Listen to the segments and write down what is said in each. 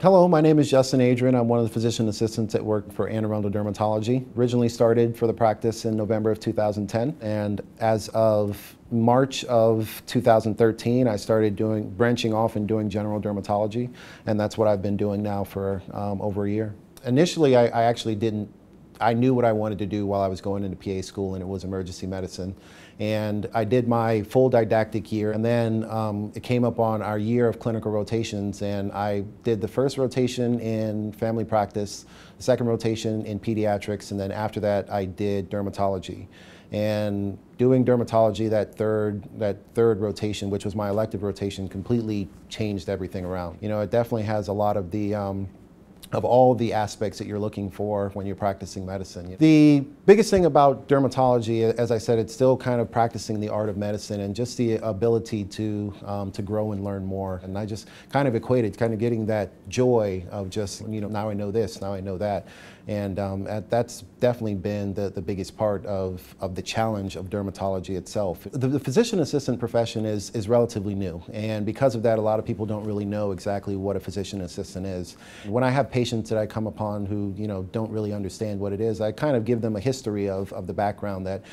Hello, my name is Justin Adrien. I'm one of the physician assistants at work for Arundel Dermatology. Originally started for the practice in November of 2010, and as of March of 2013, I started branching off and doing general dermatology, and that's what I've been doing now for over a year. Initially, I actually didn't. I knew what I wanted to do while I was going into PA school, and it was emergency medicine. And I did my full didactic year, and then it came up on our year of clinical rotations, and I did the first rotation in family practice, the second rotation in pediatrics, and then after that I did dermatology. And doing dermatology, that third rotation, which was my elective rotation, completely changed everything around. You know, it definitely has a lot of the of all the aspects that you're looking for when you're practicing medicine. The biggest thing about dermatology, as I said, it's still kind of practicing the art of medicine and just the ability to grow and learn more. And I just kind of equated kind of getting that joy of just, you know, now I know this, now I know that. And that's definitely been the biggest part of the challenge of dermatology itself. The physician assistant profession is relatively new, and because of that, a lot of people don't really know exactly what a physician assistant is. When I have patients that I come upon who, you know, don't really understand what it is, I kind of give them a history of the background that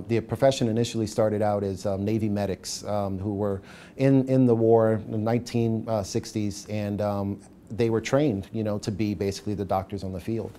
the profession initially started out as Navy medics who were in the war in the 1960s, and they were trained, you know, to be basically the doctors on the field.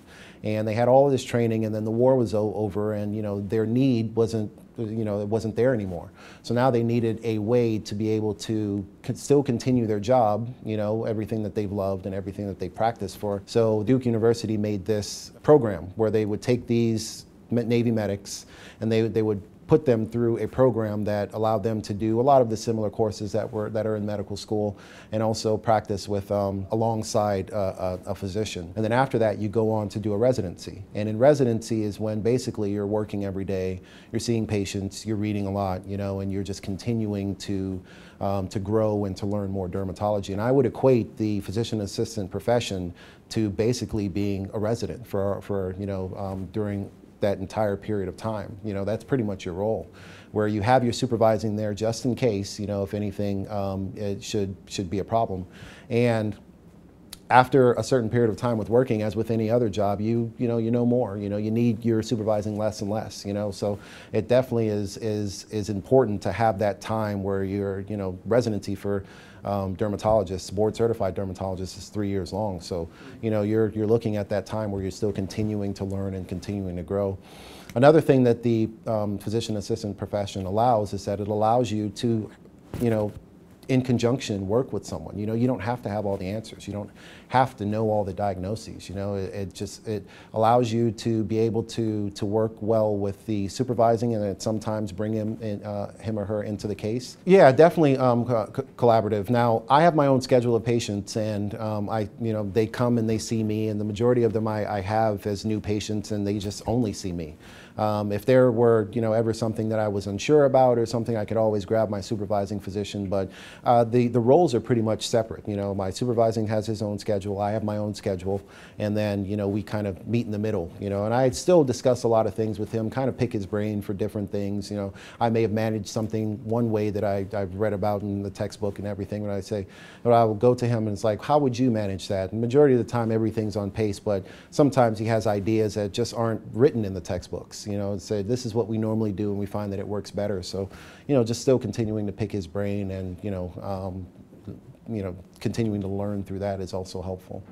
And they had all of this training, and then the war was over, and, you know, their need wasn't, you know, it wasn't there anymore. So now they needed a way to be able to still continue their job, you know, everything that they've loved and everything that they practiced for. So Duke University made this program where they would take these Navy medics and they would put them through a program that allowed them to do a lot of the similar courses that are in medical school, and also practice with alongside a physician. And then after that, you go on to do a residency. And in residency is when basically you're working every day, you're seeing patients, you're reading a lot, you know, and you're just continuing to grow and to learn more dermatology. And I would equate the physician assistant profession to basically being a resident for you know, during that entire period of time. You know, that's pretty much your role, where you have your supervising there just in case, you know, if anything it should be a problem. And after a certain period of time with working, as with any other job, you know more. You know, you need your supervising less and less. You know, so it definitely is important to have that time where you're, you know, residency for dermatologists, board certified dermatologists, is 3 years long. So, you know, you're looking at that time where you're still continuing to learn and continuing to grow. Another thing that the physician assistant profession allows is that it allows you to, you know, in conjunction work with someone. You know, you don't have to have all the answers. You don't have to know all the diagnoses. You know, it allows you to be able to work well with the supervising, and it sometimes bring him or her into the case. Yeah, definitely collaborative. Now, I have my own schedule of patients, and you know, they come and they see me, and the majority of them I have as new patients, and they just only see me. If there were, you know, ever something that I was unsure about or something, I could always grab my supervising physician, but the roles are pretty much separate. You know, my supervising has his own schedule, I have my own schedule, and then, you know, we kind of meet in the middle, you know, and I still discuss a lot of things with him, kind of pick his brain for different things. You know, I may have managed something one way that I've read about in the textbook and everything, when I say, but I will go to him and it's like, how would you manage that? And the majority of the time, everything's on pace, but sometimes he has ideas that just aren't written in the textbooks. You know, and say, this is what we normally do, and we find that it works better. So, you know, just still continuing to pick his brain, and, you know, continuing to learn through that is also helpful.